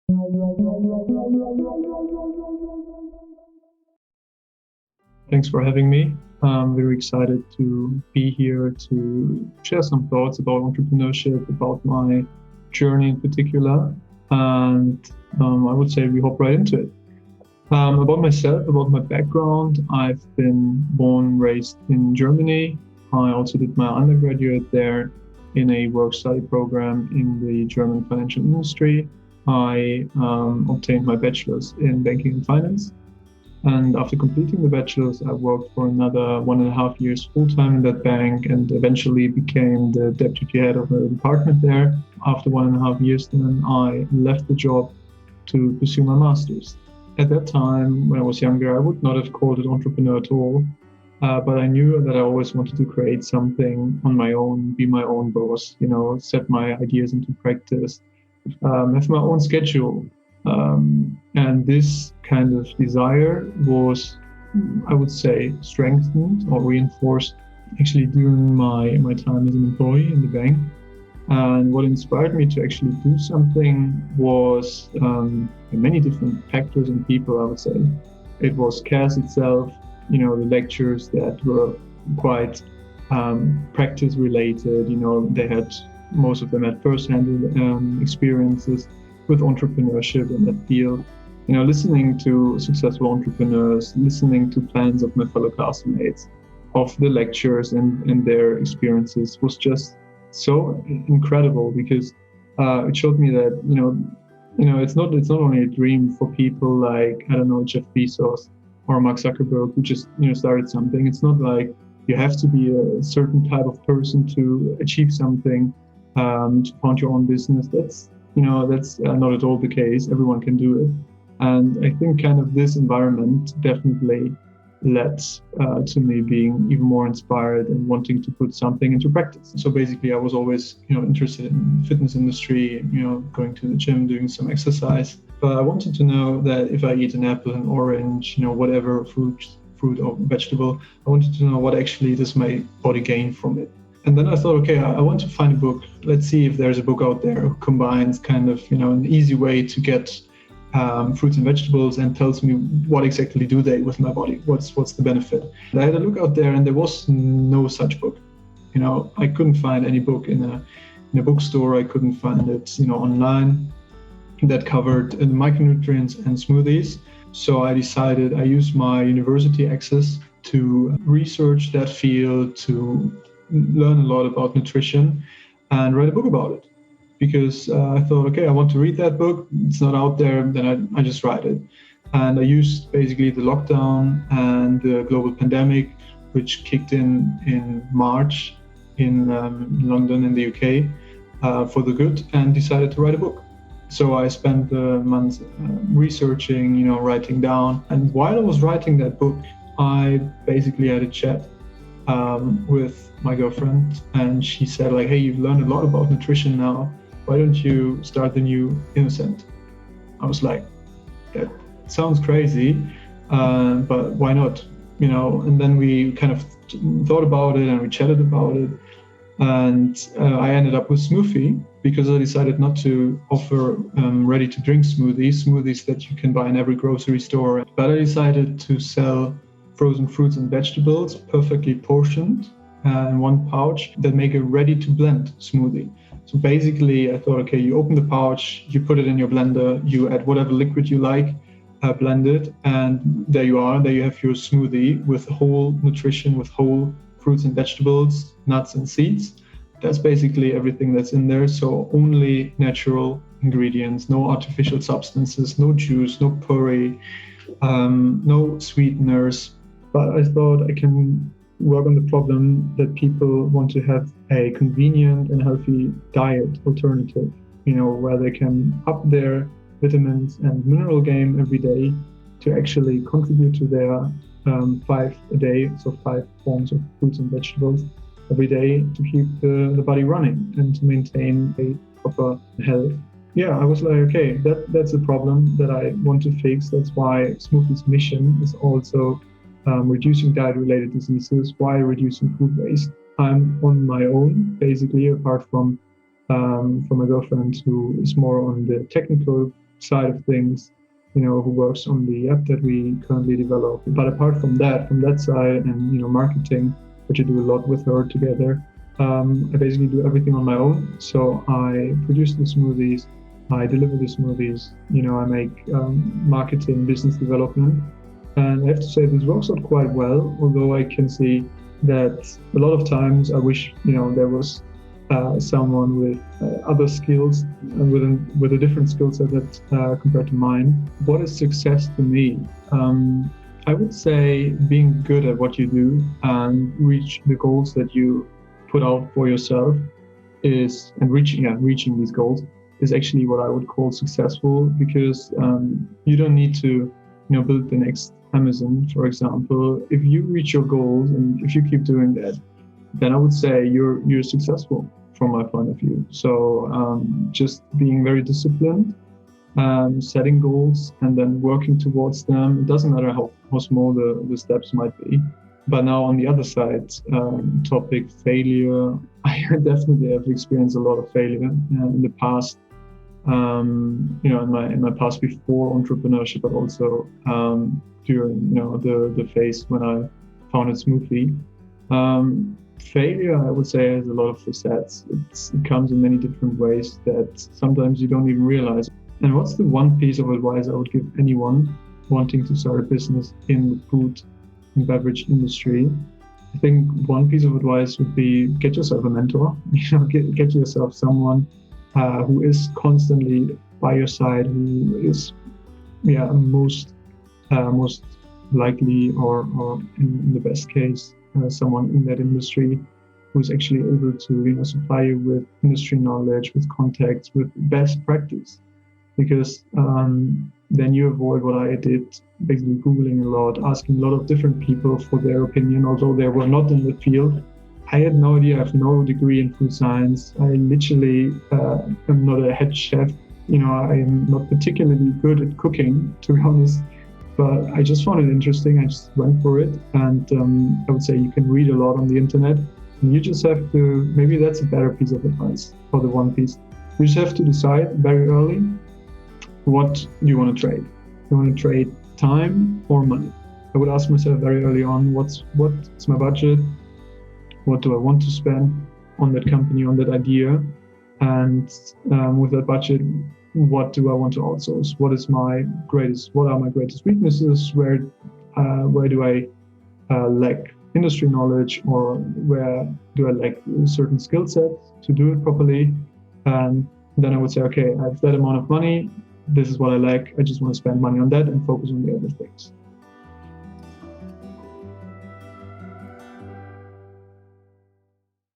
Thanks for having me. I'm very excited to be here to share some thoughts about entrepreneurship, about my journey in particular. And I would say we hop right into it. About myself, about my background, I've been born and raised in Germany. I also did my undergraduate there in a work-study program in the German financial industry. I obtained my bachelor's in banking and finance. And after completing the bachelor's, I worked for another 1.5 years full-time in that bank and eventually became the deputy head of a department there. After 1.5 years, then I left the job to pursue my master's. At that time, when I was younger, I would not have called it entrepreneur at all, but I knew that I always wanted to create something on my own, be my own boss, set my ideas into practice, have my own schedule. And this kind of desire was, I would say, strengthened or reinforced actually during my time as an employee in the bank. And what inspired me to actually do something was many different factors and people, I would say. It was CAS itself, the lectures that were quite practice related. They had, most of them had first-hand experiences with entrepreneurship in that field. Listening to successful entrepreneurs, listening to plans of my fellow classmates, of the lectures and their experiences was just so incredible because it showed me that it's not only a dream for people like, I don't know, Jeff Bezos or Mark Zuckerberg who just started something. It's not like you have to be a certain type of person to achieve something, to found your own business. That's not at all the case. Everyone can do it. And I think kind of this environment definitely led to me being even more inspired and wanting to put something into practice. So basically, I was always, interested in fitness industry, going to the gym, doing some exercise. But I wanted to know that if I eat an apple, an orange, whatever fruit or vegetable, I wanted to know what actually does my body gain from it. And then I thought, okay, I want to find a book. Let's see if there's a book out there who combines kind of, an easy way to get fruits and vegetables and tells me what exactly do they with my body. What's the benefit? And I had a look out there and there was no such book. I couldn't find any book in a bookstore. I couldn't find it, online that covered micronutrients and smoothies. So I decided I used my university access to research that field, to learn a lot about nutrition and write a book about it. Because I thought, okay, I want to read that book. It's not out there, then I just write it. And I used basically the lockdown and the global pandemic, which kicked in March in London in the UK for the good, and decided to write a book. So I spent months researching, writing down. And while I was writing that book, I basically had a chat with my girlfriend, and she said, like, hey, you've learned a lot about nutrition now. Why don't you start the new Innocent? I was like, that sounds crazy, but why not? And then we kind of thought about it and we chatted about it. And I ended up with Smoofii because I decided not to offer ready-to-drink smoothies that you can buy in every grocery store. But I decided to sell frozen fruits and vegetables, perfectly portioned in one pouch, that make a ready-to-blend smoothie. So basically, I thought, okay, you open the pouch, you put it in your blender, you add whatever liquid you like, blend it, and there you are. There you have your smoothie with whole nutrition, with whole fruits and vegetables, nuts and seeds. That's basically everything that's in there. So only natural ingredients, no artificial substances, no juice, no puree, no sweeteners. But I thought I can work on the problem that people want to have a convenient and healthy diet alternative, where they can up their vitamins and mineral game every day to actually contribute to their 5 a day, so 5 forms of fruits and vegetables every day to keep the body running and to maintain a proper health. Yeah, I was like, okay, that's a problem that I want to fix. That's why Smoofii's mission is also reducing diet-related diseases while reducing food waste. I'm on my own, basically, apart from my girlfriend, who is more on the technical side of things, who works on the app that we currently develop. But apart from that side, and marketing, which I do a lot with her together, I basically do everything on my own. So I produce the smoothies, I deliver the smoothies, I make marketing, business development. And I have to say this works out quite well, although I can see that a lot of times I wish, there was someone with other skills, with a different skill set that compared to mine. What is success to me? I would say being good at what you do and reach the goals that you put out for yourself and reaching these goals is actually what I would call successful, because you don't need to build the next Amazon, for example. If you reach your goals and if you keep doing that, then I would say you're successful from my point of view. So just being very disciplined, setting goals and then working towards them. It doesn't matter how small the steps might be. But now on the other side, topic failure, I definitely have experienced a lot of failure in the past. In my past before entrepreneurship, but also during the phase when I founded Smoofii. Failure, I would say, has a lot of facets. It comes in many different ways that sometimes you don't even realize. And what's the one piece of advice I would give anyone wanting to start a business in the food and beverage industry? I think one piece of advice would be get yourself a mentor. Get yourself someone who is constantly by your side, who is most likely, or in the best case, someone in that industry who's actually able to supply you with industry knowledge, with contacts, with best practice. Because then you avoid what I did, basically Googling a lot, asking a lot of different people for their opinion, although they were not in the field. I had no idea. I have no degree in food science. I literally am not a head chef. I am not particularly good at cooking, to be honest. But I just found it interesting. I just went for it. And I would say you can read a lot on the internet. And you just have to, maybe that's a better piece of advice for the one piece. You just have to decide very early, what you want to trade. You want to trade time or money? I would ask myself very early on, what's my budget? What do I want to spend on that company, on that idea? And with that budget, what do I want to outsource? What are my greatest weaknesses? Where do I lack industry knowledge, or where do I lack certain skill sets to do it properly? And then I would say, okay, I have that amount of money. This is what I lack. I just want to spend money on that and focus on the other things.